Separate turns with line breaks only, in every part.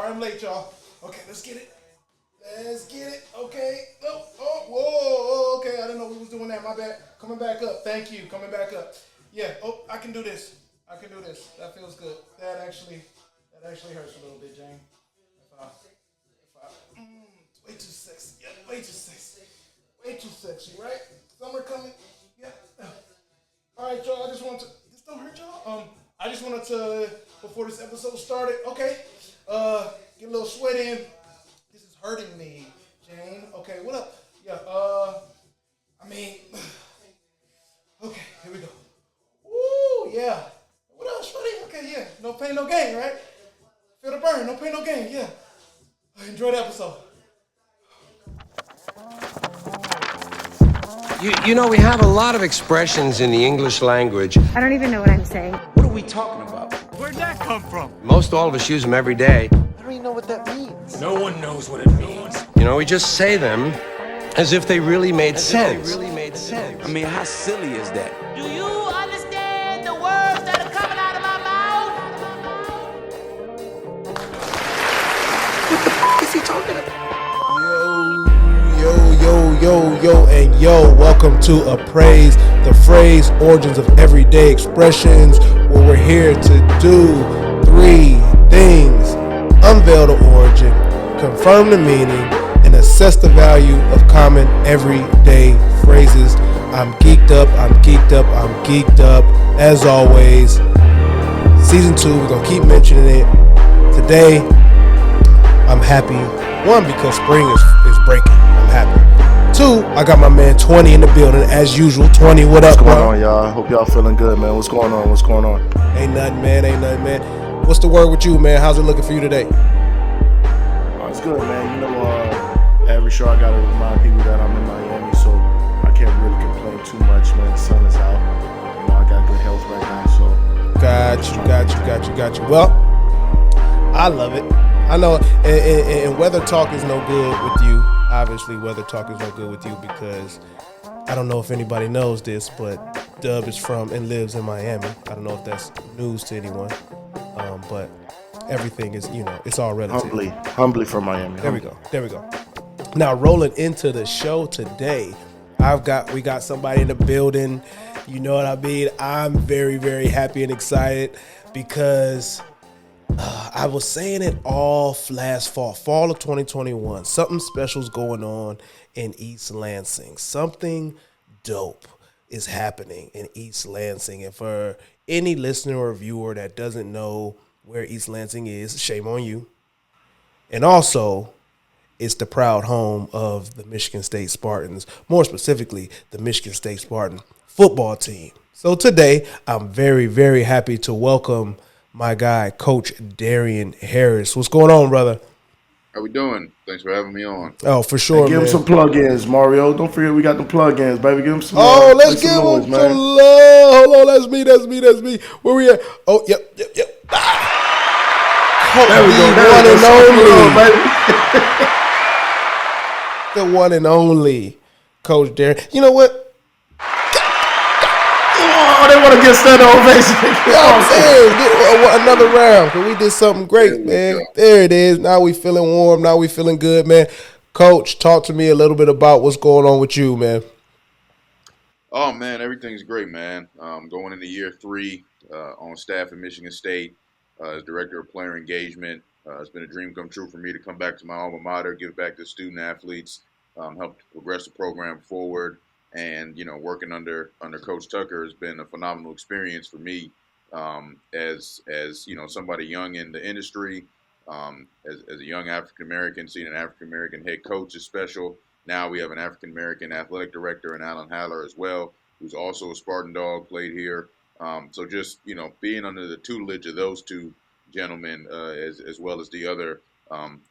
Sorry I'm late, y'all. Okay, let's get it. Okay. Whoa. Okay, I didn't know we was doing that. My bad. Coming back up. Thank you. Coming back up. Yeah. Oh, I can do this. That feels good. That actually hurts a little bit, Jane. It's way too sexy. Yeah, way too sexy. Way too sexy, right? Summer coming. Yeah. All right, y'all. This don't hurt y'all. I just wanted to, before this episode started, okay, get a little sweat in. This is hurting me, Jane. Okay, what up? Yeah, okay, here we go. Woo, yeah. What else, buddy? Okay, yeah. No pain, no gain, right? Feel the burn. No pain, no gain. Yeah. Enjoy the episode.
You know, we have a lot of expressions in the English language.
I don't even know what I'm saying.
What are we talking about?
Where'd that come from?
Most all of us use them every day.
I don't even know what that means.
No one knows what it means.
You know, we just say them as if they really made sense.
I mean, how silly is that?
Do you understand the words that are coming out of my mouth?
What the f*** is he talking about?
Yo, welcome to Appraise The Phrase, origins of everyday expressions, where we're here to do three things: unveil the origin, confirm the meaning, and assess the value of common everyday phrases. I'm geeked up. As always, season 2, we're gonna keep mentioning it. Today, I'm happy. One, because spring is breaking. I'm happy. 2, I got my man 20 in the building as usual. 20, what up, bro?
What's going on, y'all? Hope y'all feeling good, man. What's going on?
Ain't nothing, man. What's the word with you, man? How's it looking for you today?
It's good, man. You know, every show I gotta remind people that I'm in Miami, so I can't really complain too much, man. The sun is out. You know, I got good health right now, so.
Got you. Well, I love it. I know, and weather talk is no good with you. Obviously, weather talk is no good with you because I don't know if anybody knows this, but Dub is from and lives in Miami. I don't know if that's news to anyone, but everything is, it's all relative.
Humbly from Miami.
There we go. Now, rolling into the show today, we got somebody in the building. You know what I mean? I'm very, very happy and excited because I was saying it all last fall of 2021. Something special's going on in East Lansing. Something dope is happening in East Lansing. And for any listener or viewer that doesn't know where East Lansing is, shame on you. And also, it's the proud home of the Michigan State Spartans, more specifically, the Michigan State Spartan football team. So today, I'm very, very happy to welcome my guy, Coach Darien Harris. What's going on, brother?
How we doing? Thanks for having me on.
Oh, for sure,
Hey, give him some plug-ins, Mario. Don't forget we got the plug-ins, baby. Give him some
love. Let's give him some love. Hold on, that's me. Where we at? Oh, yep.
There we go.
The one and only Coach Darien. You know what?
Oh, they want to get standing ovation.
I'm saying, another round, because we did something great, man. There it is. Now we feeling warm. Now we feeling good, man. Coach, talk to me a little bit about what's going on with you, man.
Oh, man, everything's great, man. Going into year 3 on staff at Michigan State as Director of Player Engagement. It's been a dream come true for me to come back to my alma mater, give back to student athletes, help progress the program forward. And, working under Coach Tucker has been a phenomenal experience for me as somebody young in the industry, as a young African-American. Seeing an African-American head coach is special. Now we have an African-American athletic director in Alan Haller as well, who's also a Spartan dog, played here. So just, being under the tutelage of those two gentlemen, as well as the other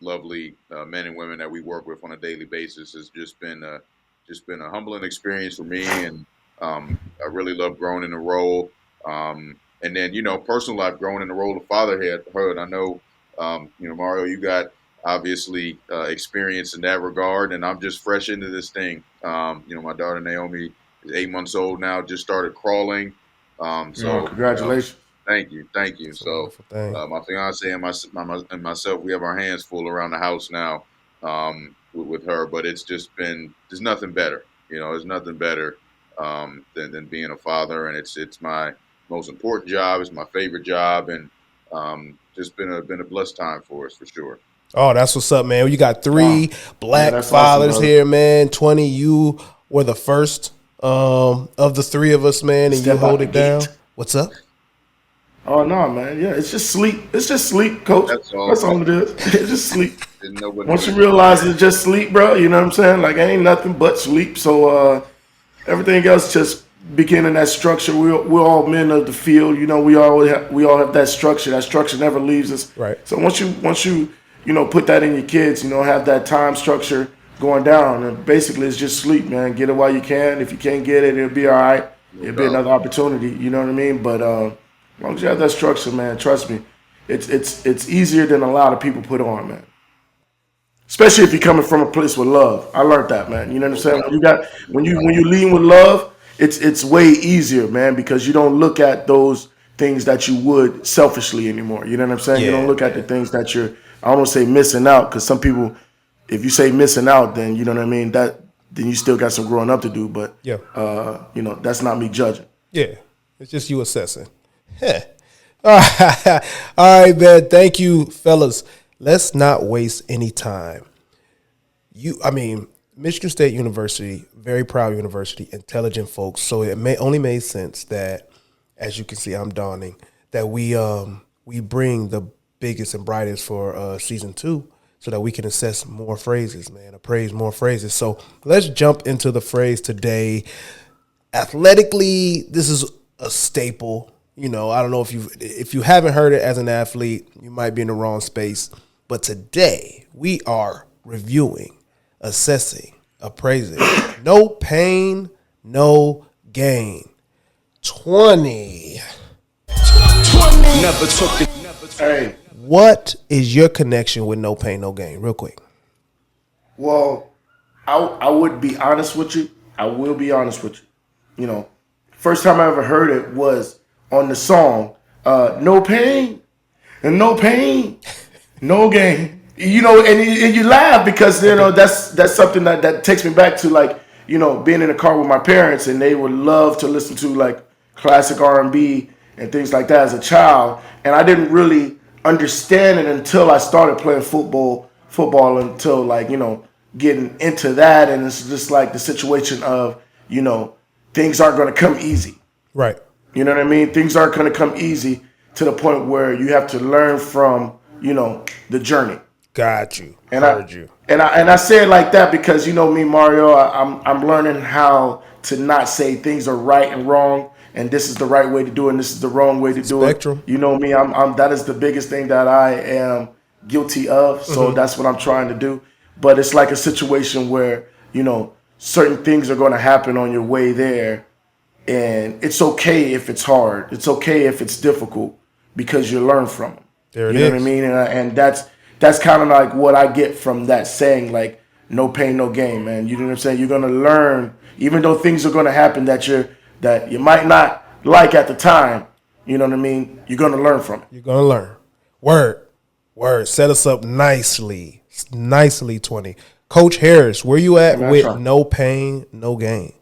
lovely men and women that we work with on a daily basis, has just been a humbling experience for me, and I really love growing in the role. And then, personal life, growing in the role of fatherhood. I know, Mario, you got obviously experience in that regard, and I'm just fresh into this thing. My daughter Naomi is 8 months old now, just started crawling.
Congratulations.
Thank you, thank you.
It's a
So,
wonderful thing.
my fiance and and myself, we have our hands full around the house now, with her. But it's just been there's nothing better. There's nothing better than being a father, and it's my most important job. It's my favorite job, and just been a blessed time for us for sure.
Oh, that's what's up, man. You got three
Yeah,
black
that's awesome,
fathers
brother.
here, man. 20, you were the first of the three of us, man, and
Step
you hold
out
it
the
down.
gate.
What's up?
Oh no, man. Yeah, it's just sleep. It's just sleep, coach.
That's all.
That's all it is. It's just sleep.
Didn't know what
Once
it
you
is.
realize it's just sleep, bro, you know what I'm saying? Like, ain't nothing but sleep. So everything else just beginning that structure. We're all men of the field. We all have that structure. That structure never leaves us.
Right.
So once you put that in your kids, have that time structure going down. And basically, it's just sleep, man. Get it while you can. If you can't get it, it'll be all right. It'll be another opportunity. You know what I mean? But as long as you have that structure, man, trust me, it's easier than a lot of people put on, man. Especially if you're coming from a place with love. I learned that, man. You know what I'm saying? When you lean with love, it's way easier, man, because you don't look at those things that you would selfishly anymore. You know what I'm saying? You don't
Yeah,
look at the things that you're, I don't want to say missing out, because some people, if you say missing out, then you know what I mean, then you still got some growing up to do. But
Yeah.
that's not me judging.
Yeah. It's just you assessing. Heh. All right. All right, man. Thank you, fellas. Let's not waste any time. Michigan State University, very proud university, intelligent folks. So it only made sense that, as you can see, I'm donning, that we bring the biggest and brightest for season 2 so that we can assess more phrases, man, appraise more phrases. So let's jump into the phrase today. Athletically, this is a staple. I don't know if you haven't heard it as an athlete, you might be in the wrong space. But today we are reviewing, assessing, appraising. No pain, no gain. 20.
Hey,
What is your connection with no pain, no gain? Real quick.
well, I would be honest with you. I will be honest with you. First time I ever heard it was on the song "No Pain and No Pain, No Gain." And you laugh because that's something that takes me back to, like, being in the car with my parents, and they would love to listen to like classic R&B and things like that as a child, and I didn't really understand it until I started playing football until, like, getting into that. And it's just like the situation of, things aren't going to come easy.
Right.
You know what I mean? Things aren't going to come easy to the point where you have to learn from, the journey.
Got you.
And
Heard you.
I say it like that because, me, Mario, I'm learning how to not say things are right and wrong, and this is the right way to do it, and this is the wrong way to do
Spectrum.
it. You know me, I'm that is the biggest thing that I am guilty of. So that's what I'm trying to do. But it's like a situation where, certain things are going to happen on your way there, and it's okay if it's hard. It's okay if it's difficult, because you learn from them.
There it
You know what I
is.
mean? And that's kind of like what I get from that saying, like, no pain, no gain, man. You know what I'm saying? You're gonna learn, even though things are gonna happen that you might not like at the time. You know what I mean? You're gonna learn from it.
You're going to learn. Word. Set us up nicely. Nicely, 20. Coach Harris, where you at
Man,
with
try.
no pain, no gain?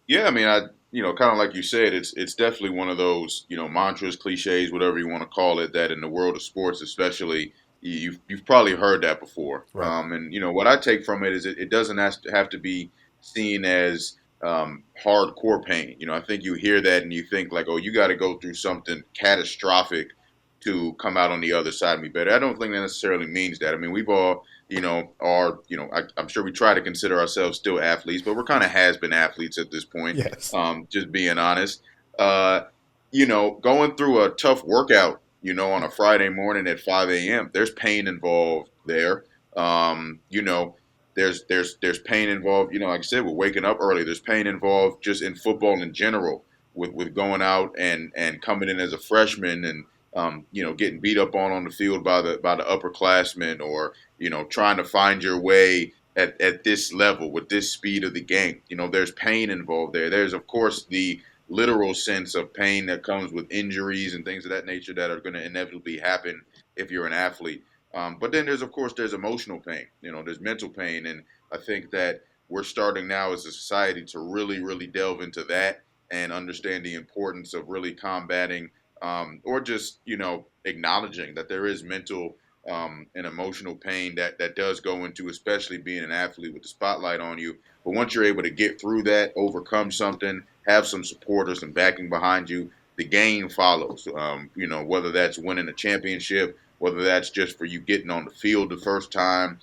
Yeah, I mean, kind of like you said, it's definitely one of those, mantras, cliches, whatever you want to call it, that in the world of sports, especially, you've probably heard that before.
Right.
And what I take from it is it doesn't have to be seen as hardcore pain. I think you hear that and you think like, oh, you got to go through something catastrophic to come out on the other side and be better. I don't think that necessarily means that. I mean, we've all, I'm sure we try to consider ourselves still athletes, but we're kind of has-been athletes at this point.
Yes.
Just being honest. Going through a tough workout, on a Friday morning at 5 a.m., there's pain involved there. There's pain involved, like I said, with waking up early. There's pain involved just in football in general with going out and coming in as a freshman and getting beat up on the field by the upperclassmen, or trying to find your way at this level with this speed of the game. There's pain involved there. There's, of course, the literal sense of pain that comes with injuries and things of that nature that are going to inevitably happen if you're an athlete. But then there's, of course, there's emotional pain. There's mental pain, and I think that we're starting now as a society to really, really delve into that and understand the importance of really combating or just, acknowledging that there is mental and emotional pain that does go into, especially being an athlete with the spotlight on you. But once you're able to get through that, overcome something, have some support or some backing behind you, the game follows. Whether that's winning a championship, whether that's just for you getting on the field the first time,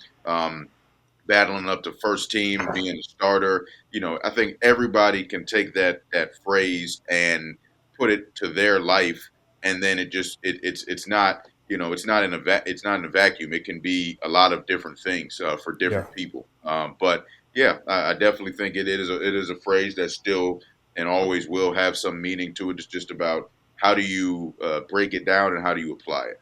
battling up to first team, being a starter. I think everybody can take that phrase and put it to their life, and then it's not it's not in a vacuum. It can be a lot of different things for different people. But yeah, I definitely think it is a phrase that still and always will have some meaning to it. It's just about how do you break it down and how do you apply it.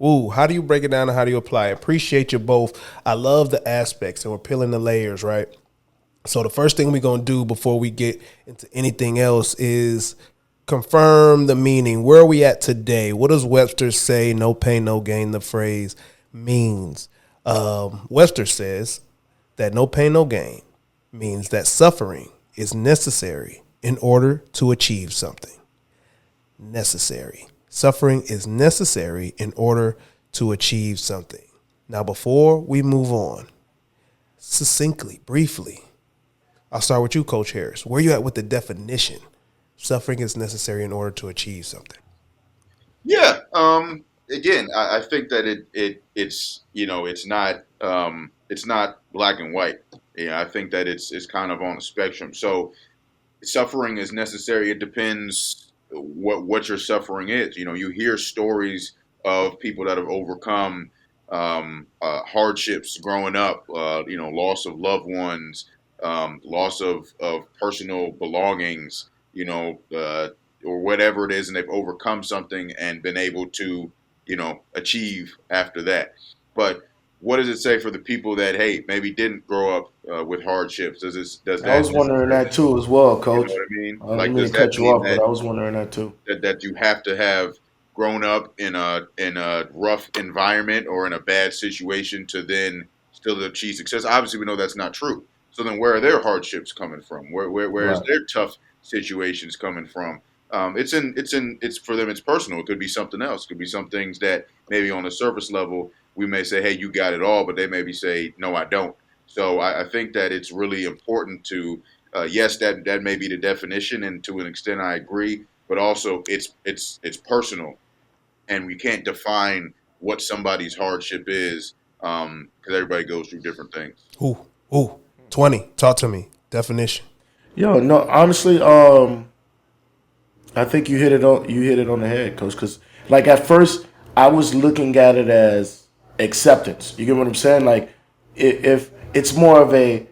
Ooh, how do you break it down and how do you apply it? Appreciate you both. I love the aspects, and we're peeling the layers, right? So the first thing we're going to do before we get into anything else is confirm the meaning. Where are we at today? What does Webster say, no pain, no gain, the phrase means? Webster says that no pain, no gain means that suffering is necessary in order to achieve something. Necessary. Suffering is necessary in order to achieve something. Now, before we move on, succinctly, briefly, I'll start with you, Coach Harris. Where are you at with the definition? Suffering is necessary in order to achieve something.
Yeah. Again, I think that it's not black and white. Yeah, I think that it's kind of on a spectrum. So suffering is necessary. It depends what your suffering is. You hear stories of people that have overcome hardships growing up, loss of loved ones, loss of personal belongings, or whatever it is, and they've overcome something and been able to, achieve after that. But what does it say for the people that, hey, maybe didn't grow up with hardships? Does that?
I was wondering that too as well, Coach.
You know what I mean?
I didn't mean to cut you off, but I was wondering that too.
That you have to have grown up in a rough environment or in a bad situation to then still achieve success. Obviously, we know that's not true. So then, where are their hardships coming from? Where is their tough situations coming from? It's for them. It's personal. It could be something else. It could be some things that maybe on a surface level we may say, "Hey, you got it all," but they maybe say, "No, I don't." So I think that it's really important to, yes, that may be the definition, and to an extent I agree, but also it's personal, and we can't define what somebody's hardship is because everybody goes through different things.
Ooh, 20. Talk to me. Definition.
Yo, no, honestly, I think you hit it on the head, Coach. Because like at first I was looking at it as acceptance. You get what I'm saying? Like if it's more of a,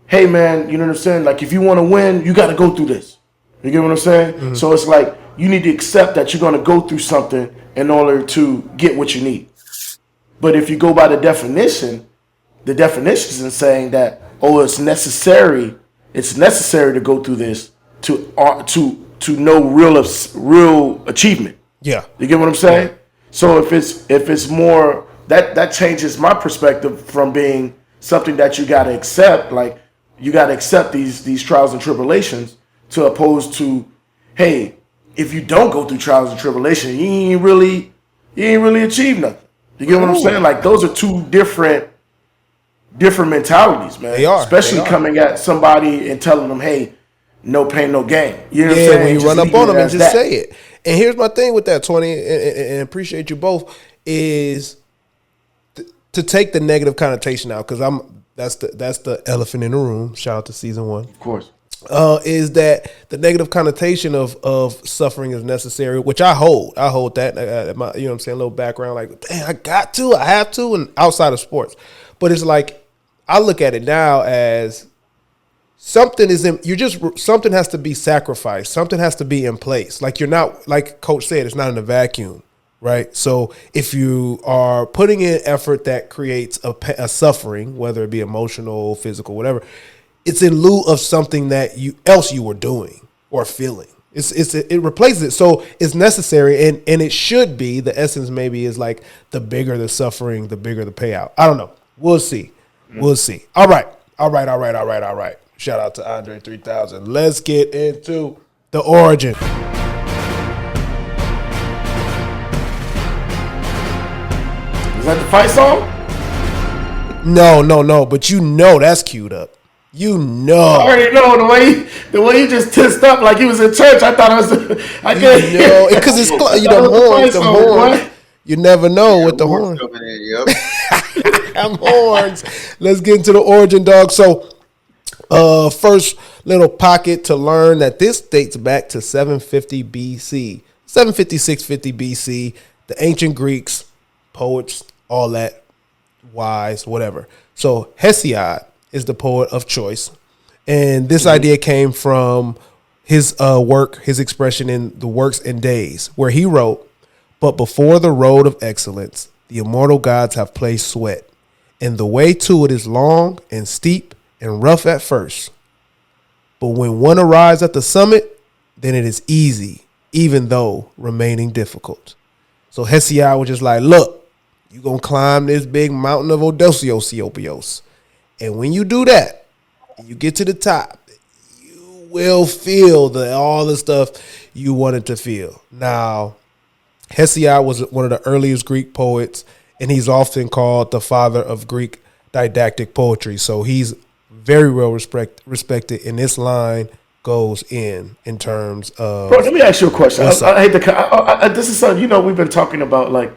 hey man, you know what I'm saying? Like if you want to win, you got to go through this. You get what I'm saying? Mm-hmm. So it's like you need to accept that you're going to go through something in order to get what you need. But if you go by the definition is saying that, oh, it's necessary to go through this to know real achievement.
Yeah.
You get what I'm saying? Yeah. So if it's more that changes my perspective from being something that you got to accept, like you got to accept these trials and tribulations, to opposed to, hey, if you don't go through trials and tribulations, you ain't really achieved nothing. You get what I'm saying? Like those are two different mentalities, man.
They are.
Especially coming at somebody and telling them, hey, no pain, no gain. You know what I'm saying?
When you run up on them and just say it. And here's my thing with that, 20, and appreciate you both, is to take the negative connotation out, because that's the elephant in the room. Shout out to season 1.
Of course.
Is that the negative connotation of suffering is necessary, which I hold that, you know what I'm saying, a little background, like, dang, I have to, and outside of sports. But it's like, I look at it now as something something has to be sacrificed. Something has to be in place. Like you're not, like Coach said, it's not in a vacuum, right? So if you are putting in effort that creates a suffering, whether it be emotional, physical, whatever, it's in lieu of something that you were doing or feeling, It replaces it. So it's necessary, and it should be. The essence maybe is like the bigger the suffering, the bigger the payout. I don't know. We'll see. We'll see. All right. Shout out to Andre 3000. Let's get into the origin.
Is that the fight song?
No. But you know that's queued up. You know.
I already know the way he just tensed up like he was in church. I thought it was. I can't hear
because it's the horns. You never know with the horns. Horns. Let's get into the origin, dog. So, first little pocket to learn that this dates back to 750 BC, 750 BC. The ancient Greeks, poets, all that, wise, whatever. So Hesiod is the poet of choice. And this idea came from his his expression in the Works and Days, where he wrote, "But before the road of excellence, the immortal gods have placed sweat, and the way to it is long and steep and rough at first. But when one arrives at the summit, then it is easy, even though remaining difficult." So Hesiod was just like, look, you're going to climb this big mountain of Odysseus. And when you do that, and you get to the top, you will feel all the stuff you wanted to feel. Now, Hesiod was one of the earliest Greek poets, and he's often called the father of Greek didactic poetry. So he's very well respected, and this line goes in terms of.
Bro, let me ask you a question. I hate to. This is something we've been talking about, like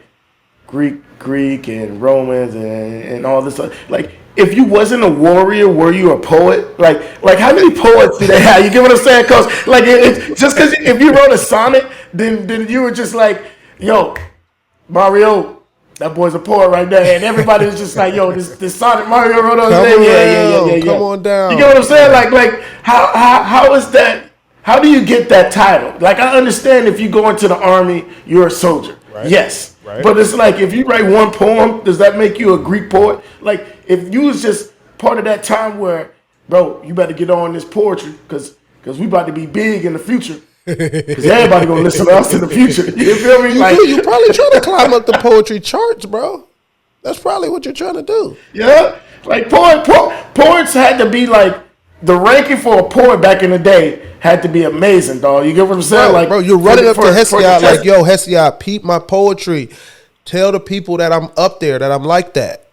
Greek and Romans and all this stuff. Like, if you wasn't a warrior, were you a poet? Like how many poets do they have? You get what I'm saying? Because just because if you wrote a sonnet, then you were just like, yo, Mario, that boy's a poet right there, and everybody was just like, yo, this sonnet Mario wrote on his name.
Come on down.
You get what I'm saying? Like how is that? How do you get that title? Like, I understand if you go into the army, you're a soldier. Right. Yes. Right. But it's like, if you write one poem, does that make you a Greek poet? Like, if you was just part of that time where, bro, you better get on this poetry because we about to be big in the future. Because everybody gonna listen to us in the future. You feel me?
You probably trying to climb up the poetry charts, bro. That's probably what you're trying to do.
Yeah. Like, poets had to be like, the ranking for a poet back in the day had to be amazing, dog. You get what I'm saying?
Bro, you're running up to Hesiod like, yo, Hesiod, peep my poetry. Tell the people that I'm up there, that I'm like that.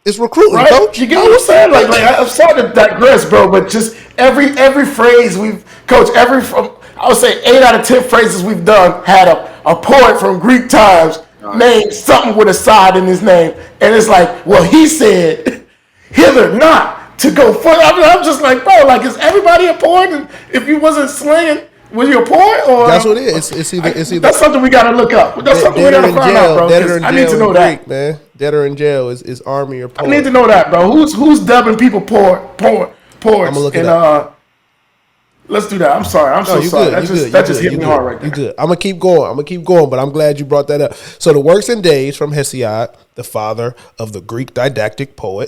It's recruiting,
right?
Coach.
You get what I'm saying? Like I'm sorry to digress, bro, but just every phrase Coach, I would say 8 out of 10 phrases we've done had a poet from Greek times named something with a side in his name. And it's like, well, he said, hither not to go further. I'm just like, bro, like, is everybody a poet? And if you wasn't slinging, was you a poet? Or
that's what it is. It's either
that's something we gotta look up. That's something we gotta find out, bro. I need to know that,
man. Dead or in jail is army or poet.
I need to know that, bro. Who's dubbing people poets? I'm
gonna look it up.
Let's do that. I'm sorry. I'm so sorry. That just hit me hard right there.
You good. I'm gonna keep going, but I'm glad you brought that up. So the Works and Days from Hesiod, the father of the Greek didactic poem,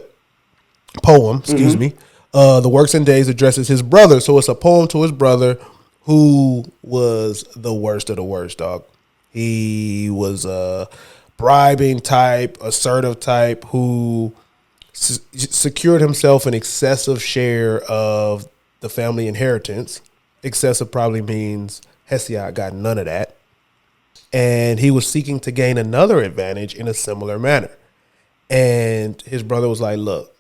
the Works and Days addresses his brother. So it's a poem to his brother, who was the worst of the worst, dog. He was a bribing type, assertive type, who secured himself an excessive share of the family inheritance. Excessive probably means Hesiod got none of that. And he was seeking to gain another advantage in a similar manner. And his brother was like, look,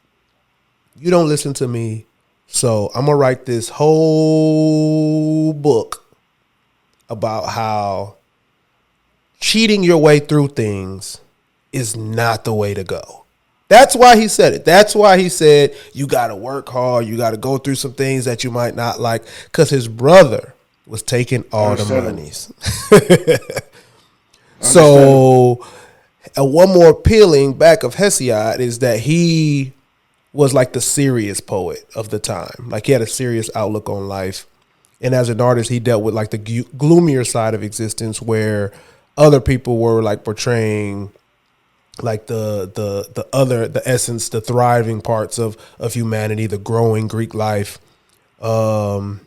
you don't listen to me, so I'm going to write this whole book about how cheating your way through things is not the way to go. That's why he said it. That's why he said you got to work hard. You got to go through some things that you might not like, because his brother was taking all the monies. So one more peeling back of Hesiod is that he was like the serious poet of the time. Like, he had a serious outlook on life. And as an artist, he dealt with like the gloomier side of existence, where other people were like portraying like the essence, the thriving parts of humanity, the growing Greek life. And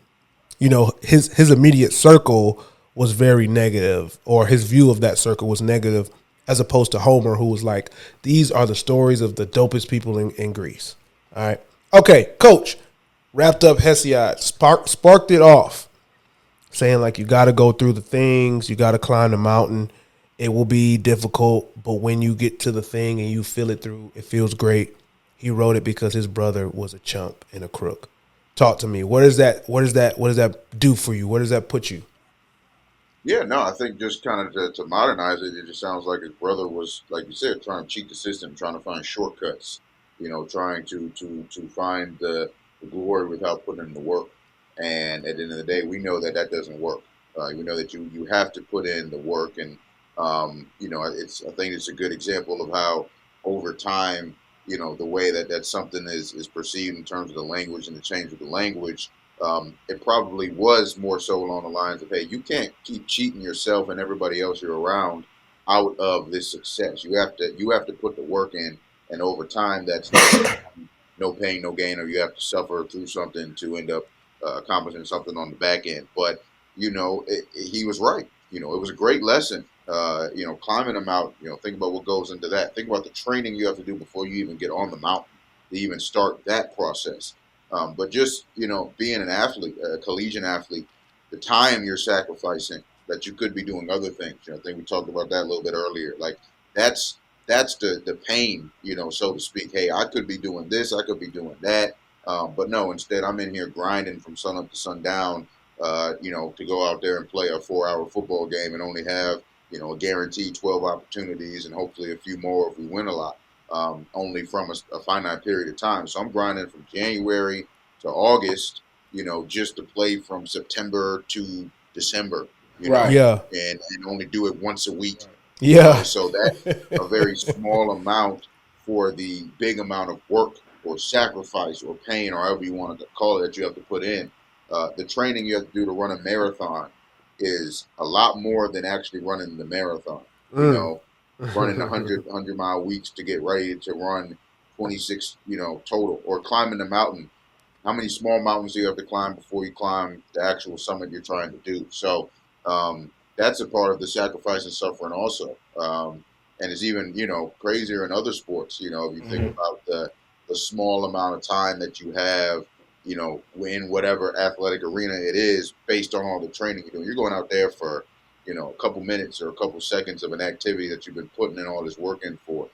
his immediate circle was very negative, or his view of that circle was negative, as opposed to Homer, who was like, these are the stories of the dopest people in Greece. All right. Okay, Coach, wrapped up Hesiod, sparked it off, saying like you got to go through the things, you got to climb the mountain. It will be difficult, but when you get to the thing and you feel it through, it feels great. He wrote it because his brother was a chump and a crook. Talk to me. What does that do for you? Where does that put you?
Yeah, no, I think just kind of to modernize it, it just sounds like his brother was, like you said, trying to cheat the system, trying to find shortcuts, trying to find the glory without putting in the work. And at the end of the day, we know that doesn't work. We know that you have to put in the work, and I think it's a good example of how over time, the way that something is perceived in terms of the language and the change of the language. It probably was more so along the lines of, hey, you can't keep cheating yourself and everybody else you're around out of this success. You have to put the work in, and over time, that's no pain, no gain, or you have to suffer through something to end up accomplishing something on the back end. But he was right. It was a great lesson. Climbing a mountain. Think about what goes into that. Think about the training you have to do before you even get on the mountain to even start that process. But just, being an athlete, a collegiate athlete, the time you're sacrificing that you could be doing other things. I think we talked about that a little bit earlier. Like that's the pain, so to speak. Hey, I could be doing this, I could be doing that. But no, instead I'm in here grinding from sun up to sundown, to go out there and play a 4-hour football game and only have, a guaranteed 12 opportunities and hopefully a few more if we win a lot. Only from a finite period of time. So I'm grinding from January to August, just to play from September to December,
Right. Yeah.
and only do it once a week.
Yeah.
So that's a very small amount for the big amount of work or sacrifice or pain or however you want to call it that you have to put in. The training you have to do to run a marathon is a lot more than actually running the marathon. Running 100-mile weeks to get ready to run 26, total, or climbing the mountain. How many small mountains do you have to climb before you climb the actual summit you're trying to do? So that's a part of the sacrifice and suffering also. And it's even, crazier in other sports. If you think about the small amount of time that you have, in whatever athletic arena it is, based on all the training you're doing. You're going out there for a couple minutes or a couple seconds of an activity that you've been putting in all this work in for.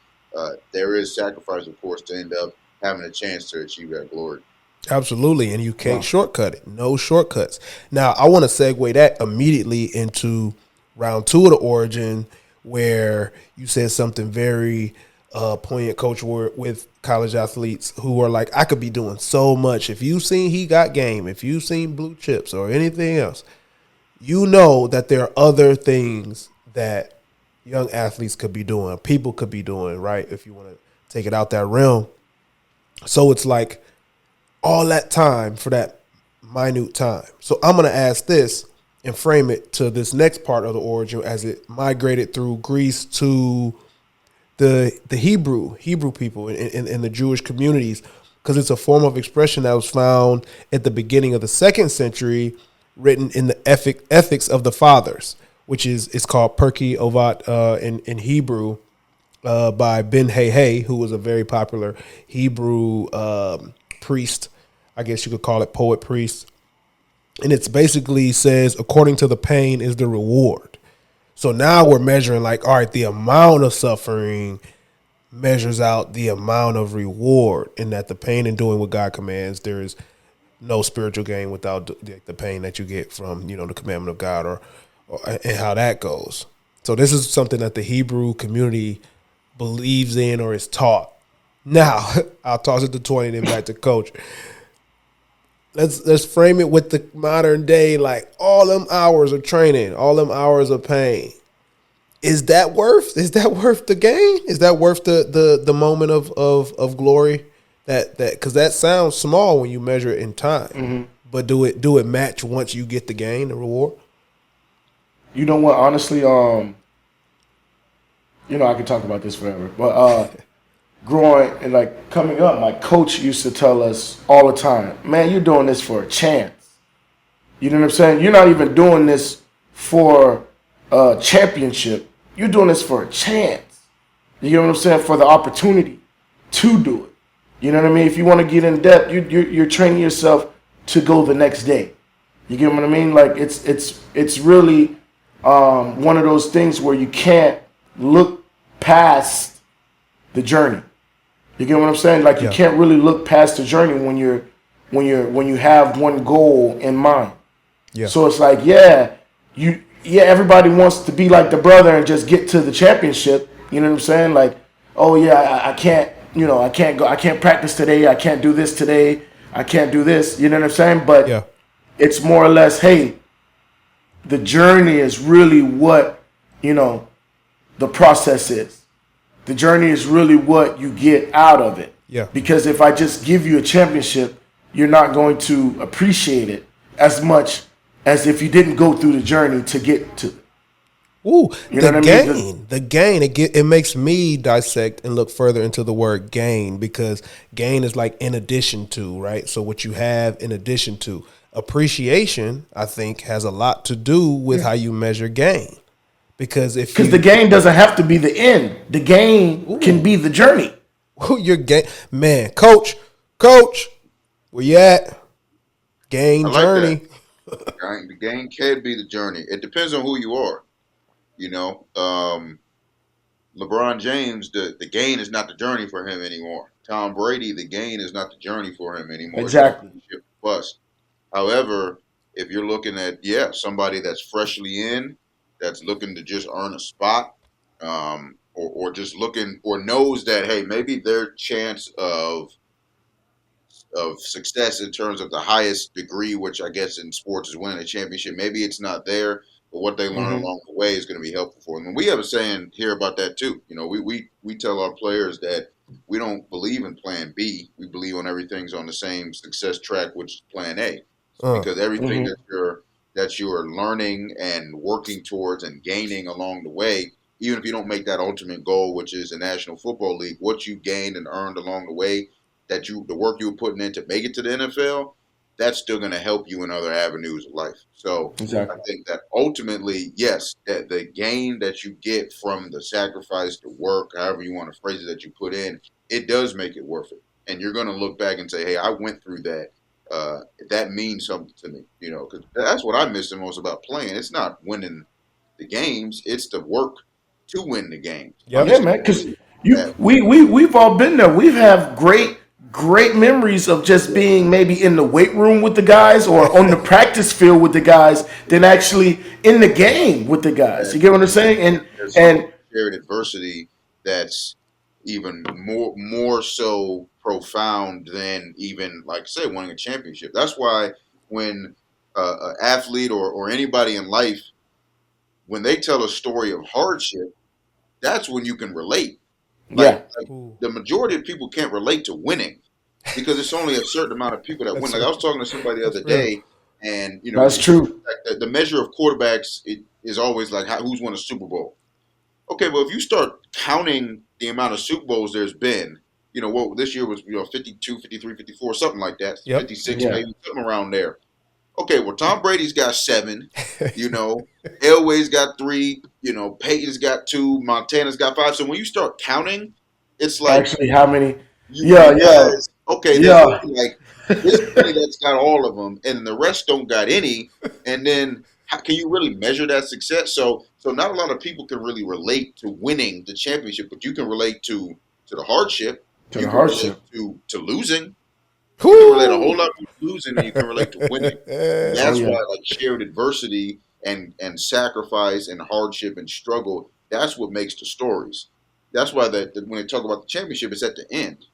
There is sacrifice, of course, to end up having a chance to achieve that glory.
Absolutely, and you can't shortcut it. No shortcuts. Now, I want to segue that immediately into round 2 of the origin, where you said something very poignant, Coach, with college athletes who are like, I could be doing so much. If you've seen He Got Game, if you've seen Blue Chips or anything else, you know that there are other things that young athletes could be doing, people could be doing, right, if you want to take it out that realm. So it's like all that time for that minute time. So I'm going to ask this and frame it to this next part of the origin as it migrated through Greece to the Hebrew people in the Jewish communities, because it's a form of expression that was found at the beginning of the 2nd century, written in the Ethics of the Fathers, which it's called Perky Ovat in Hebrew, by Ben Hay, who was a very popular Hebrew priest. I guess you could call it poet priest. And it's basically says, according to the pain is the reward. So now we're measuring like, all right, the amount of suffering measures out the amount of reward, and that the pain in doing what God commands, there is no spiritual gain without the pain that you get from, the commandment of God or and how that goes. So this is something that the Hebrew community believes in or is taught. Now, I'll toss it to 20 and then back to Coach. Let's frame it with the modern day, like all them hours of training, all them hours of pain. Is that worth the gain? Is that worth the moment of glory? That because that sounds small when you measure it in time, but do it match once you get the gain, the reward?
You know what? Honestly, I could talk about this forever, but growing and like coming up, my coach used to tell us all the time, "Man, you're doing this for a chance. You know what I'm saying? You're not even doing this for a championship. You're doing this for a chance. You know what I'm saying? For the opportunity to do it. You know what I mean? If you want to get in depth, you're training yourself to go the next day. You get what I mean? Like it's really one of those things where you can't look past the journey. You get what I'm saying? Like you can't really look past the journey when you have one goal in mind.
Yeah.
So it's like, everybody wants to be like the brother and just get to the championship. You know what I'm saying? Like, oh yeah, I can't, I can't go, I can't practice today, I can't do this today, I can't do this. You know what I'm saying? But it's more or less, hey, the journey is really what, the process is. The journey is really what you get out of it.
Yeah.
Because if I just give you a championship, you're not going to appreciate it as much as if you didn't go through the journey to get to it.
Ooh,
you know
the
what
gain,
I mean?
the gain. It makes me dissect and look further into the word gain, because gain is like in addition to, right? So what you have in addition to. Appreciation, I think, has a lot to do with how you measure gain. Because
the gain doesn't have to be the end. The gain can be the journey.
Your gain, man, coach, where you at? Gain journey.
The gain can be the journey. It depends on who you are. LeBron James, the gain is not the journey for him anymore. Tom Brady, the gain is not the journey for him anymore.
Exactly.
It's bust. However, if you're looking at somebody that's freshly in, that's looking to just earn a spot, or just looking or knows that, hey, maybe their chance of success in terms of the highest degree, which I guess in sports is winning a championship, maybe it's not there, but what they learn along the way is going to be helpful for them. And we have a saying here about that too. We tell our players that we don't believe in plan B. We believe on everything's on the same success track, which is plan A. Because everything that you're learning and working towards and gaining along the way, even if you don't make that ultimate goal, which is the National Football League, what you gained and earned along the way, the work you were putting in to make it to the NFL, that's still going to help you in other avenues of life. So I think that ultimately, yes, that the gain that you get from the sacrifice, the work, however you want to phrase it, that you put in, it does make it worth it. And you're going to look back and say, hey, I went through that. That means something to me, because that's what I miss the most about playing. It's not winning the games; it's the work to win the games.
Yeah, man. Because we've all been there. We've had great memories of just being maybe in the weight room with the guys or on the practice field with the guys than actually in the game with the guys. You get what I'm saying? And
shared adversity that's even more so profound than even, like I said, winning a championship. That's why when an athlete or anybody in life, when they tell a story of hardship, that's when you can relate. Like the majority of people can't relate to winning because it's only a certain amount of people that win. Like I was talking to somebody the other day, and
that's true.
Like the measure of quarterbacks is always like who's won a Super Bowl. Okay, well, if you start counting the amount of Super Bowls there's been, this year was 52, 53, 54, something like that, 56, maybe something around there. Okay, well, Tom Brady's got 7, Elway's got 3, Peyton's got 2, Montana's got 5. So when you start counting, it's like
actually how many?
Okay, there's like this many that's got all of them, and the rest don't got any. And then how can you really measure that success? So not a lot of people can really relate to winning the championship, but you can relate to the hardship. You can relate to losing. You can relate a whole lot to losing, and you can relate to winning. That's why, like, shared adversity and sacrifice and hardship and struggle, that's what makes the stories. That's why when they talk about the championship, it's at the end.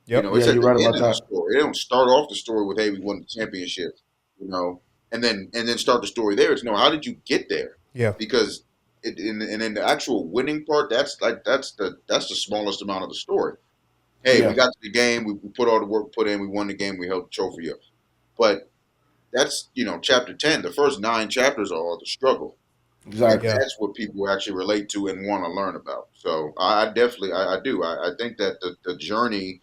Yep.
It's at the end of the story. They don't start off the story with, hey, we won the championship, and then start the story there. It's how did you get there?
Yeah.
Because in the actual winning part, that's the smallest amount of the story. Hey, we got to the game, we put all the work put in, we won the game, we held the trophy up. But that's, chapter 10. The first 9 chapters are all the struggle.
Exactly.
And that's what people actually relate to and want to learn about. So I definitely do. I think that the journey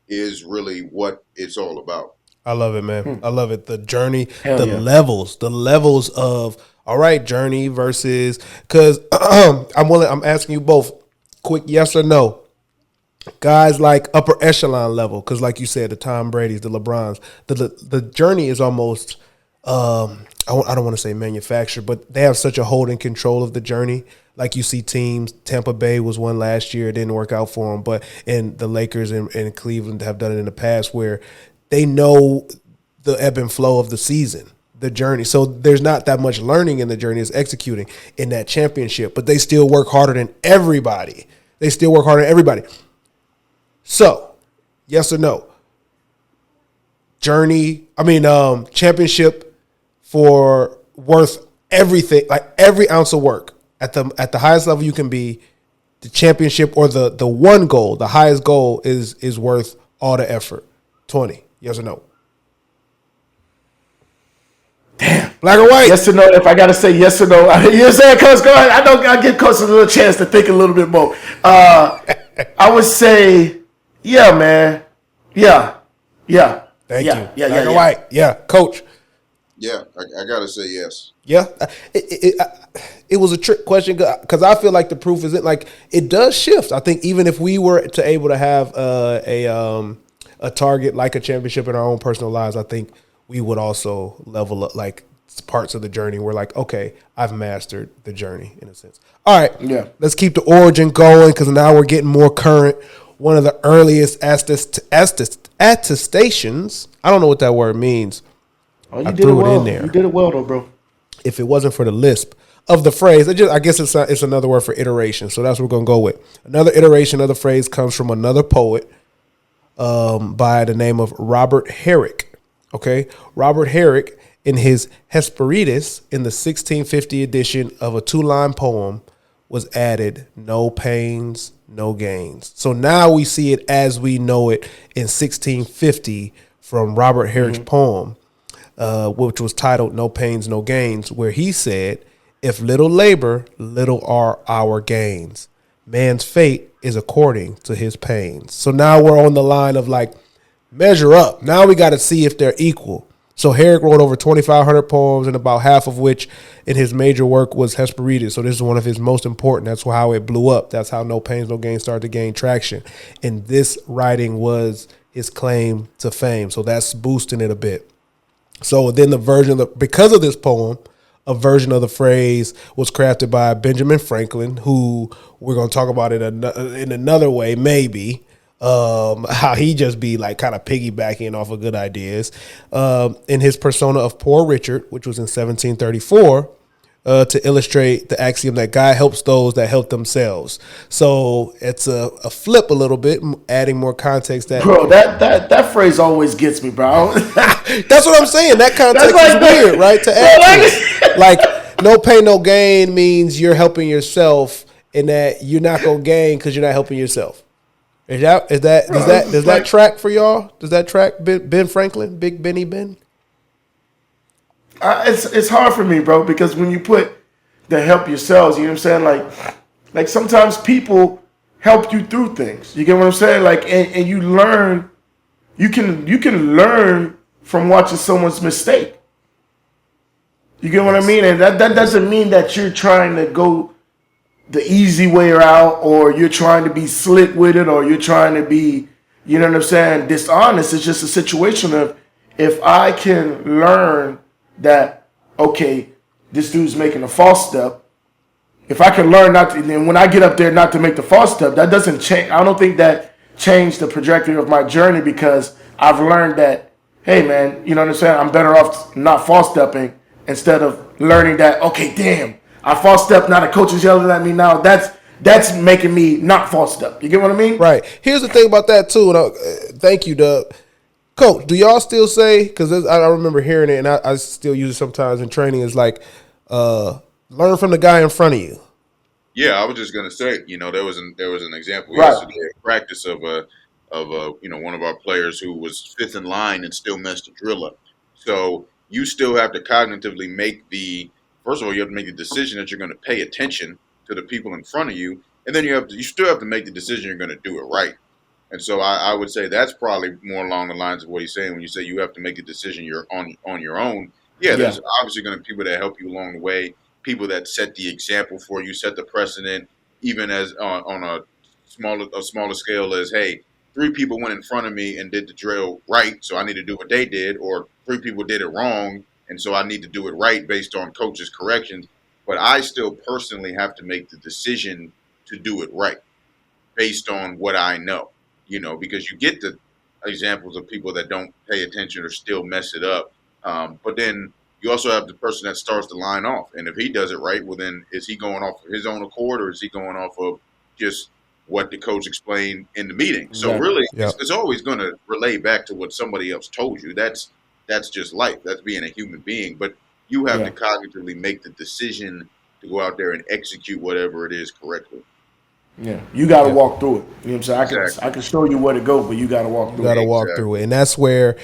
is really what it's all about.
I love it, man. I love it. The journey,
Hell
the
yeah.
levels of all right, journey versus because I'm asking you both quick yes or no. Guys like upper echelon level, because like you said, the Tom Brady's, the LeBrons, the journey is almost I don't want to say manufactured, but they have such a hold and control of the journey. Like you see teams, Tampa Bay was one last year, it didn't work out for them, but and the Lakers and Cleveland have done it in the past where they know the ebb and flow of the season, the journey. So there's not that much learning in the journey, it's executing in that championship, but they still work harder than everybody. They still work harder than everybody. So, yes or no? Championship for worth everything, like every ounce of work at the highest level you can be. The championship or the one goal, the highest goal is worth all the effort. 20, yes or no?
Damn.
Black or white?
Yes or no? If I gotta say yes or no, you know what I'm saying, Coach? Go ahead. I give Coach a little chance to think a little bit more. I would say, yeah, man. Yeah.
Thank
yeah,
you.
Yeah,
Black or
yeah.
white? Yeah, Coach.
Yeah, I gotta say yes.
Yeah, it was a trick question because I feel like the proof isn't like it does shift. I think even if we were to able to have a target like a championship in our own personal lives, I think we would also level up like parts of the journey. We're like, okay, I've mastered the journey in a sense. All right,
Yeah.
let's keep the origin going because now we're getting more current. One of the earliest attestations. I don't know what that word means.
Oh, you
I
did
threw
it
it
well.
in there.
You did it well, though, bro.
If it wasn't for the lisp of the phrase, I guess it's another word for iteration. So that's what we're going to go with. Another iteration of the phrase comes from another poet by the name of Robert Herrick. Okay, Robert Herrick in his Hesperides in the 1650 edition of a 2-line poem was added no pains, no gains. So now we see it as we know it in 1650 from Robert Herrick's poem, which was titled No Pains, No Gains, where he said, if little labor, little are our gains. Man's fate is according to his pains. So now we're on the line of like, measure up. Now we got to see if they're equal. So Herrick wrote over 2,500 poems, and about half of which in his major work was Hesperides. So this is one of his most important. That's how it blew up. That's how No Pains, No Gains started to gain traction. And this writing was his claim to fame. So that's boosting it a bit. So then because of this poem, a version of the phrase was crafted by Benjamin Franklin, who we're going to talk about it in another way, maybe. How he just be like kind of piggybacking off of good ideas in his persona of Poor Richard, which was in 1734, to illustrate the axiom that God helps those that help themselves. So it's a flip a little bit, adding more context.
Bro, that phrase always gets me, bro.
That's what I'm saying. That context is weird, right? To add to. Like no pain, no gain means you're helping yourself, and that you're not gonna gain because you're not helping yourself. Does that track for y'all? Does that track Ben Franklin, Big Benny Ben?
It's hard for me, bro, because when you put the help yourselves, you know what I'm saying? Like sometimes people help you through things. You get what I'm saying? Like and you learn, you can learn from watching someone's mistake. You get what I mean? And that doesn't mean that you're trying to go the easy way out, or you're trying to be slick with it, or you're trying to be, you know what I'm saying, dishonest. It's just a situation of, if I can learn that, okay, this dude's making a false step, if I can learn not to, and when I get up there not to make the false step, that doesn't change. I don't think that changed the trajectory of my journey, because I've learned that, hey man, you know what I'm saying, I'm better off not false stepping, instead of learning that, okay, damn, I false step, now the coach is yelling at me now. That's making me not false step. You get what I mean?
Right. Here's the thing about that too. And thank you, Doug. Coach, do y'all still say, because I remember hearing it, and I still use it sometimes in training, is like, learn from the guy in front of you.
Yeah, I was just gonna say, there was an example
Right.
yesterday in practice of one of our players who was fifth in line and still messed a drill up. So you still have to cognitively first of all, you have to make the decision that you're going to pay attention to the people in front of you, and then you still have to make the decision you're going to do it right. And so I would say that's probably more along the lines of what he's saying when you say you have to make a decision you're on your own. Yeah, there's obviously going to be people that help you along the way, people that set the example for you, set the precedent, even as on a smaller scale as, hey, three people went in front of me and did the drill right, so I need to do what they did, or three people did it wrong, and so I need to do it right based on coach's corrections. But I still personally have to make the decision to do it right based on what I know, because you get the examples of people that don't pay attention or still mess it up. But then you also have the person that starts the line off. And if he does it right, well, then is he going off of his own accord or is he going off of just what the coach explained in the meeting? So really, it's always going to relay back to what somebody else told you. That's just life. That's being a human being. But you have to cognitively make the decision to go out there and execute whatever it is correctly.
Yeah, you got to walk through it. You know what I'm saying? I can show you where to go, but you got to walk through it.
You got to walk through it, and that's where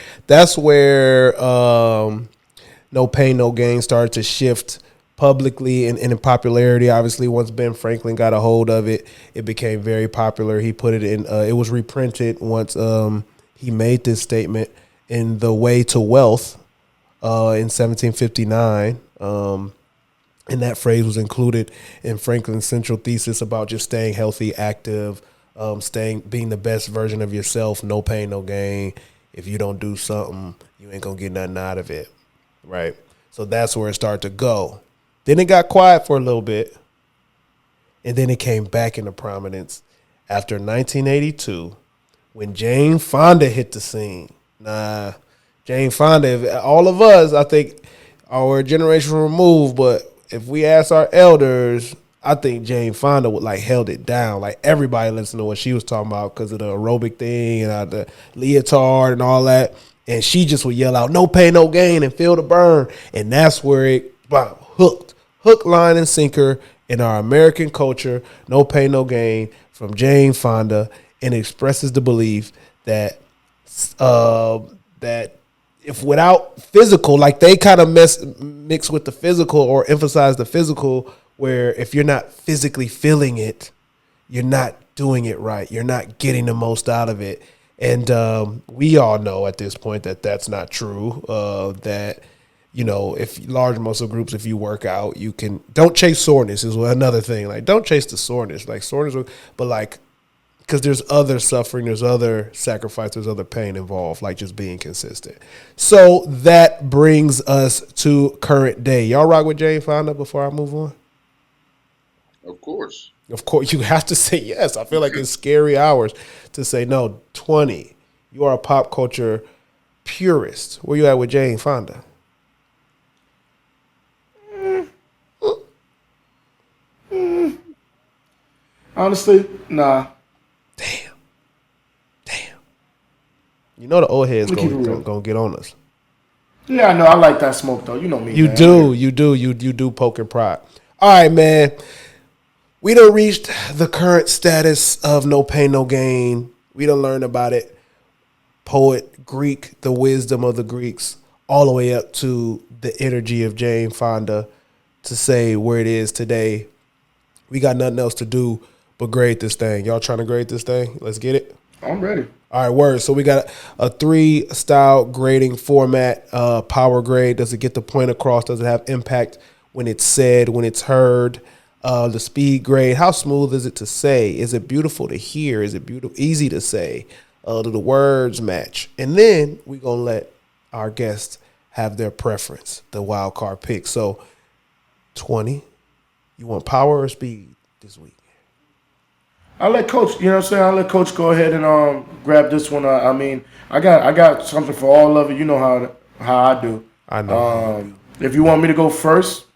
No Pain No Gain started to shift publicly and in popularity. Obviously, once Ben Franklin got a hold of it, it became very popular. He put it in. It was reprinted once he made this statement in The Way to Wealth in 1759. And that phrase was included in Franklin's central thesis about just staying healthy, active, being the best version of yourself. No pain, no gain. If you don't do something, you ain't gonna get nothing out of it, right? So that's where it started to go. Then it got quiet for a little bit, and then it came back into prominence after 1982 when Jane Fonda hit the scene. Jane Fonda, all of us, I think, are a generation removed, but if we ask our elders, I think Jane Fonda would held it down. Like everybody listened to what she was talking about because of the aerobic thing and the leotard and all that. And she just would yell out, "No pain, no gain," and feel the burn. And that's where it hook, line, and sinker in our American culture. No pain, no gain from Jane Fonda, and expresses the belief that if without physical, like they kind of mix with the physical or emphasize the physical, where if you're not physically feeling it, you're not doing it right. You're not getting the most out of it. And we all know at this point that that's not true. That, if large muscle groups, if you work out, don't chase soreness is another thing. Like, don't chase the soreness. Like soreness, but because there's other suffering, there's other sacrifice, there's other pain involved, like just being consistent. So that brings us to current day. Y'all rock with Jane Fonda before I move on?
Of course.
Of course, you have to say yes. I feel like it's scary hours to say no. 20, you are a pop culture purist. Where you at with Jane Fonda?
Honestly, nah.
Damn. You know the old heads gonna get on us.
Yeah, I know. I like that smoke though. You know me.
You do poke and prod. All right, man. We done reached the current status of No Pain, No Gain. We done learned about it. Poet, Greek, the wisdom of the Greeks, all the way up to the energy of Jane Fonda to say where it is today. We got nothing else to do but grade this thing. Y'all trying to grade this thing? Let's get it.
I'm ready.
All right, word. So we got a 3-style grading format. Power grade. Does it get the point across? Does it have impact when it's said, when it's heard? The speed grade. How smooth is it to say? Is it beautiful to hear? Is it easy to say? Do the words match? And then we're going to let our guests have their preference, the wild card pick. So 20, you want power or speed this week?
I'll let Coach, you know what I'm saying? I'll let Coach go ahead and grab this one. I mean, I got something for all of it. You know how I do.
I know.
If you want me to go first,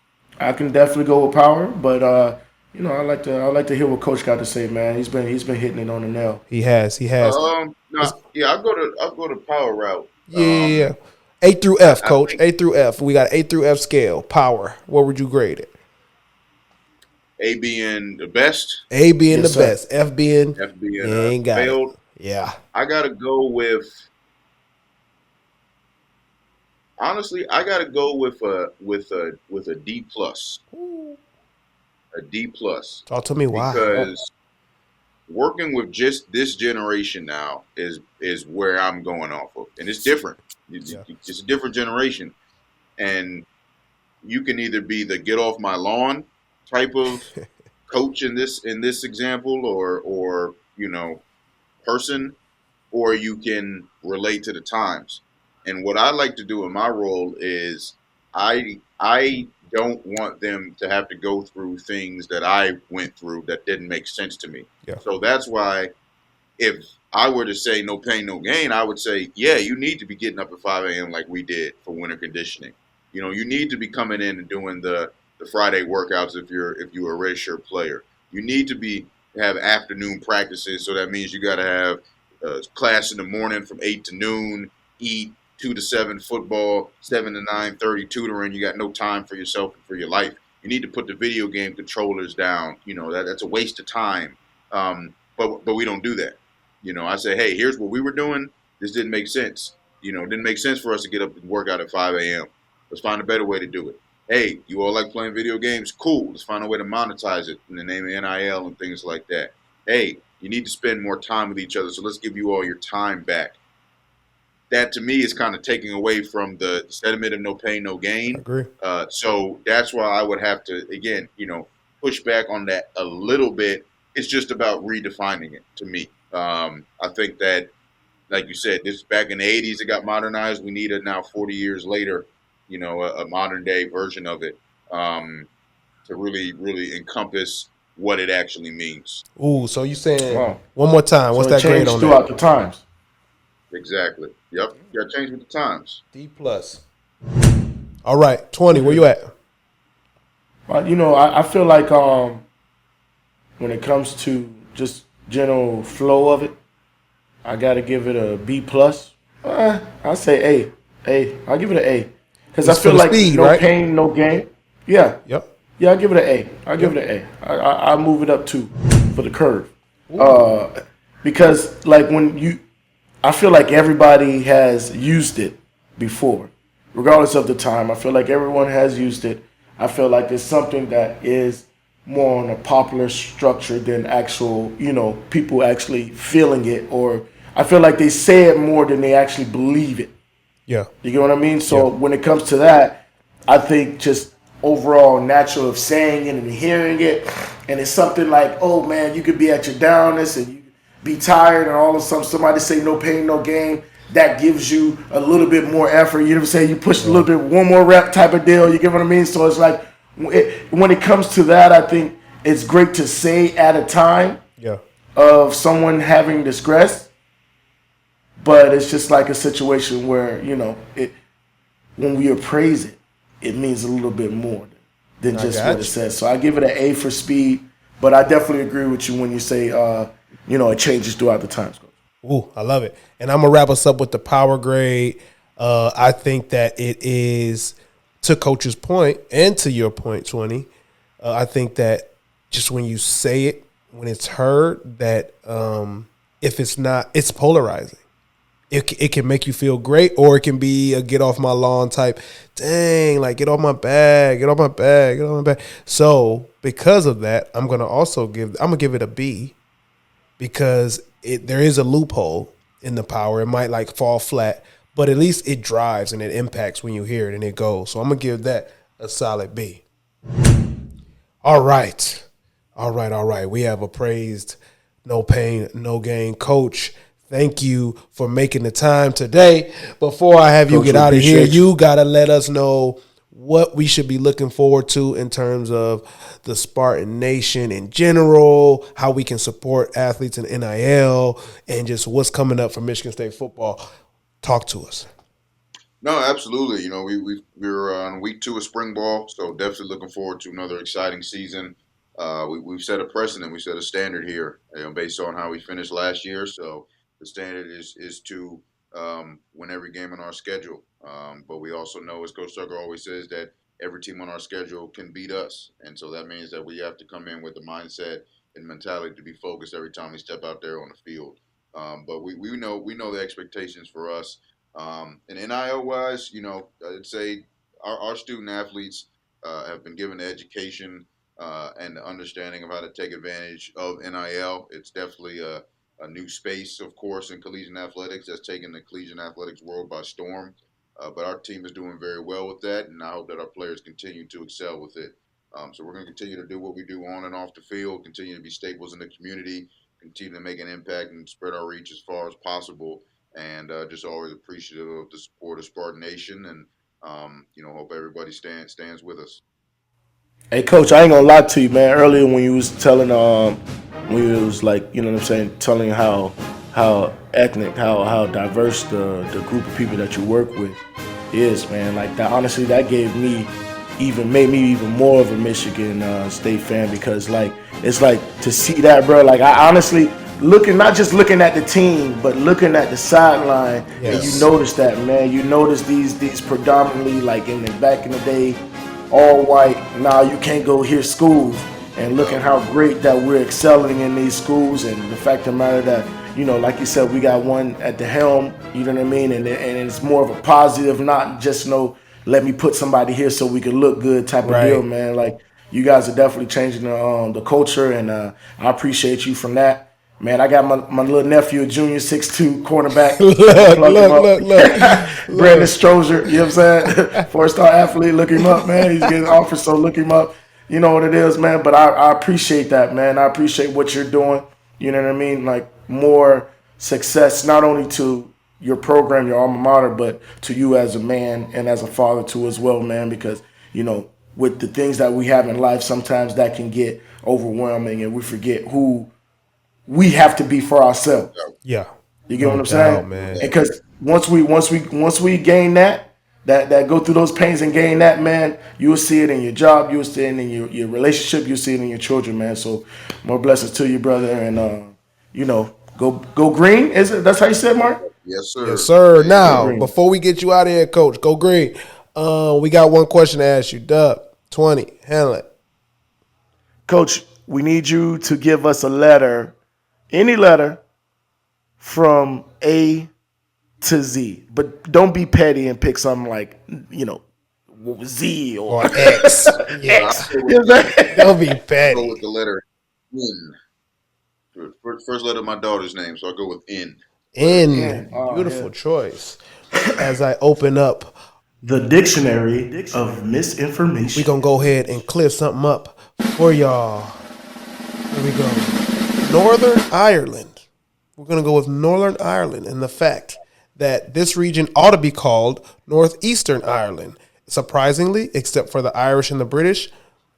I can definitely go with power. But I like to hear what Coach got to say, man. He's been hitting it on the nail.
He has.
I'll go to power route.
Yeah. A through F, Coach. A through F. We got A through F scale. Power. What would you grade it?
A being the best.
A being the best. F being
ain't got failed.
It. Yeah.
I gotta go with. Honestly, I gotta go with a D plus. A D plus.
Talk to me why.
working with just this generation now is where I'm going off of, and it's different.
Yeah.
It's a different generation, and you can either be the get off my lawn type of coach in this example, or person, or you can relate to the times. And what I like to do in my role is I don't want them to have to go through things that I went through that didn't make sense to me.
Yeah.
So that's why if I were to say no pain, no gain, I would say, yeah, you need to be getting up at 5 a.m. like we did for winter conditioning. You need to be coming in and doing the Friday workouts if you're a redshirt player. You need to be have afternoon practices, so that means you got to have class in the morning from 8 to noon, eat 2 to 7 football, 7 to 9:30 tutoring. You got no time for yourself and for your life. You need to put the video game controllers down. That's a waste of time. But we don't do that. I say, hey, here's what we were doing. This didn't make sense. It didn't make sense for us to get up and work out at 5 a.m. Let's find a better way to do it. Hey, you all like playing video games? Cool. Let's find a way to monetize it in the name of NIL and things like that. Hey, you need to spend more time with each other, so let's give you all your time back. That, to me, is kind of taking away from the sentiment of no pain, no gain.
I agree.
So that's why I would have to, again, push back on that a little bit. It's just about redefining it to me. I think that, like you said, this back in the 80s, it got modernized. We need it now 40 years later, a modern day version of it to really, really encompass what it actually means.
Ooh, so you saying
Wow.
one more time? What's
So it
that grade
changed
on
throughout
that?
the times.
Exactly. Yep. You got to change with the times.
D plus. All right, 20. Where you at?
Well, I feel like when it comes to just general flow of it, I got to give it a B plus. I say A. I'll give it an A because I
It's for
feel
the
like
speed,
no
right?
pain, no gain. Yeah.
Yep.
Yeah, I'll give it an A. I'll give it an A. I'll move it up 2 for the curve. Because like I feel like everybody has used it before, regardless of the time. I feel like everyone has used it. I feel like it's something that is more on a popular structure than actual, people actually feeling it, or I feel like they say it more than they actually believe it.
Yeah.
You get what I mean? So when it comes to that, I think just overall natural of saying it and hearing it, and it's something like, oh man, you could be at your downest and you be tired, and all of a sudden somebody say no pain, no gain. That gives you a little bit more effort. You know what I'm saying? You push a little bit, one more rep type of deal. You get what I mean? So it's like when it comes to that, I think it's great to say at a time
Yeah.
of someone having distress. But it's just like a situation where, when we appraise it, it means a little bit more than just
got
what
you.
it says. So I give it an A for speed, but I definitely agree with you when you say, it changes throughout the times.
Ooh, I love it. And I'm gonna wrap us up with the power grade. I think that it is, to Coach's point and to your point, 20. I think that just when you say it, when it's heard, that if it's not, it's polarizing. It can make you feel great, or it can be a get off my lawn type. Dang, like get off my bag, get off my bag, get off my bag. So because of that, I'm gonna give it a B, because there is a loophole in the power. It might like fall flat, but at least it drives and it impacts when you hear it and it goes. So I'm gonna give that a solid B. All right. We have appraised no pain, no gain. Coach, thank you for making the time today. Before I have you
Coach,
get
we
out of here,
appreciate you.
you gotta let us know what we should be looking forward to in terms of the Spartan Nation in general, how we can support athletes in NIL, and just what's coming up for Michigan State football. Talk to us.
No, absolutely. We're on week 2 of spring ball, so definitely looking forward to another exciting season. We've set a precedent, we set a standard here, based on how we finished last year. So the standard is to win every game on our schedule. But we also know, as Coach Tucker always says, that every team on our schedule can beat us, and so that means that we have to come in with the mindset and mentality to be focused every time we step out there on the field. But we know the expectations for us. And NIL wise, I'd say our student athletes have been given the education and the understanding of how to take advantage of NIL. It's definitely a new space, of course, in collegiate athletics that's taken the collegiate athletics world by storm. But our team is doing very well with that, and I hope that our players continue to excel with it. So we're going to continue to do what we do on and off the field, continue to be staples in the community, continue to make an impact and spread our reach as far as possible. And just always appreciative of the support of Spartan Nation, and hope everybody stands with us.
Hey, Coach, I ain't gonna lie to you, man. Earlier when you was telling, when you was like, you know what I'm saying, telling how ethnic, how diverse the group of people that you work with is, man. Like that, honestly, that made me even more of a Michigan State fan, because like it's like to see that, bro. Like I honestly not just looking at the team, but looking at the sideline, and you notice that, man. You notice these predominantly, like back in the day, all white. Now you can't go hear schools, and looking how great that we're excelling in these schools, and the fact of the matter that, like you said, we got one at the helm, you know what I mean, and it's more of a positive, not just let me put somebody here so we can look good type of deal, man. Like you guys are definitely changing the culture, and I appreciate you from that. Man, I got my little nephew, a junior 6'2" cornerback. look. Brandon Strozier, you know what I'm saying? 4-star athlete, look him up, man. He's getting offers, so look him up. You know what it is, man. But I appreciate that, man. I appreciate what you're doing. You know what I mean? Like more success, not only to your program, your alma mater, but to you as a man and as a father too as well, man. Because, with the things that we have in life, sometimes that can get overwhelming, and we forget who we have to be for ourselves.
Yeah,
you get what I'm saying,
man.
Because once we gain that go through those pains and gain that, man, you will see it in your job, you will see it in your relationship, you'll see it in your children, man. So more blessings to you, brother, and go green. Is it? That's how you said, Mark?
Yes, sir.
Yes, sir. Now, before we get you out of here, Coach, go green. We got one question to ask you. Dub 20, handle it.
Coach, we need you to give us a letter. Any letter from A to Z, but don't be petty and pick something like, Z or
X.
X.
Don't be petty.
I'll go with the letter N. First letter of my daughter's name, so I'll go with N.
N. Beautiful choice. As I open up
the Dictionary of Misinformation,
we're going to go ahead and clear something up for y'all. Here we go. Northern Ireland. We're going to go with Northern Ireland and the fact that this region ought to be called Northeastern Ireland. Surprisingly, except for the Irish and the British,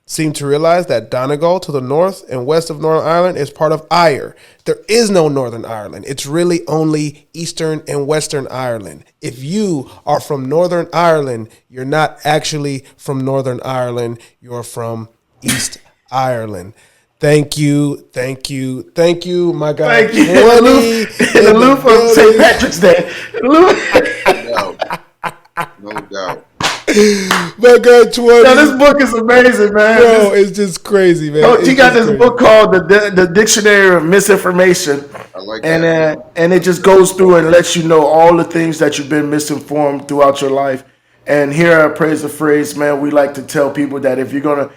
seem to realize that Donegal to the north and west of Northern Ireland is part of Ire. There is no Northern Ireland. It's really only Eastern and Western Ireland. If you are from Northern Ireland, you're not actually from Northern Ireland. You're from East Ireland. Thank you, my guy.
Thank you. In the loop of St. Patrick's Day.
No doubt.
My God, 20.
Now, this book is amazing, man.
Bro, it's just crazy, man.
He got this book called the Dictionary of Misinformation.
I like that.
And it just goes through and lets you know all the things that you've been misinformed throughout your life. And here at Appraise The Phrase, man, we like to tell people that if you're gonna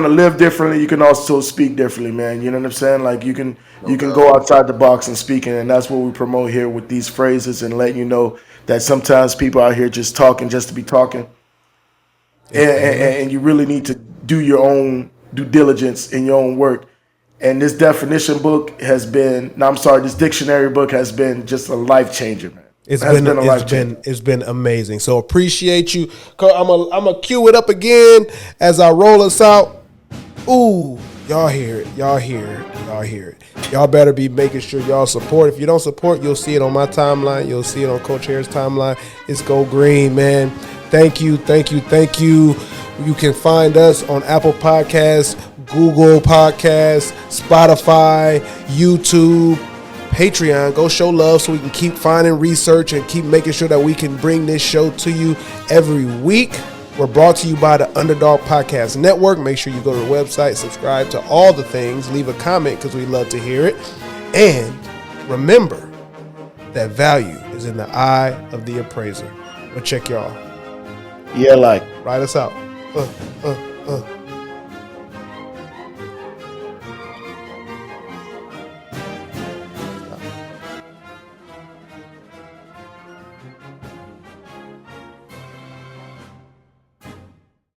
live differently, you can also speak differently, man. You know what I'm saying? Like you can go outside the box and speak, and that's what we promote here with these phrases, and let you know that sometimes people out here just talking just to be talking. And you really need to do your own due diligence in your own work. And this this dictionary book has been just a life changer, man.
It's been amazing. So appreciate you. I'm gonna cue it up again as I roll us out. Ooh, y'all hear it. Y'all better be making sure y'all support. If you don't support, you'll see it on my timeline. You'll see it on Coach Harris' timeline. It's Go Green, man. Thank you. You can find us on Apple Podcasts, Google Podcasts, Spotify, YouTube, Patreon. Go show love so we can keep finding research and keep making sure that we can bring this show to you every week. We're brought to you by the Underdog Podcast Network. Make sure you go to the website, subscribe to all the things, leave a comment because we love to hear it. And remember that value is in the eye of the appraiser. We'll check y'all.
Yeah, like.
Ride us out.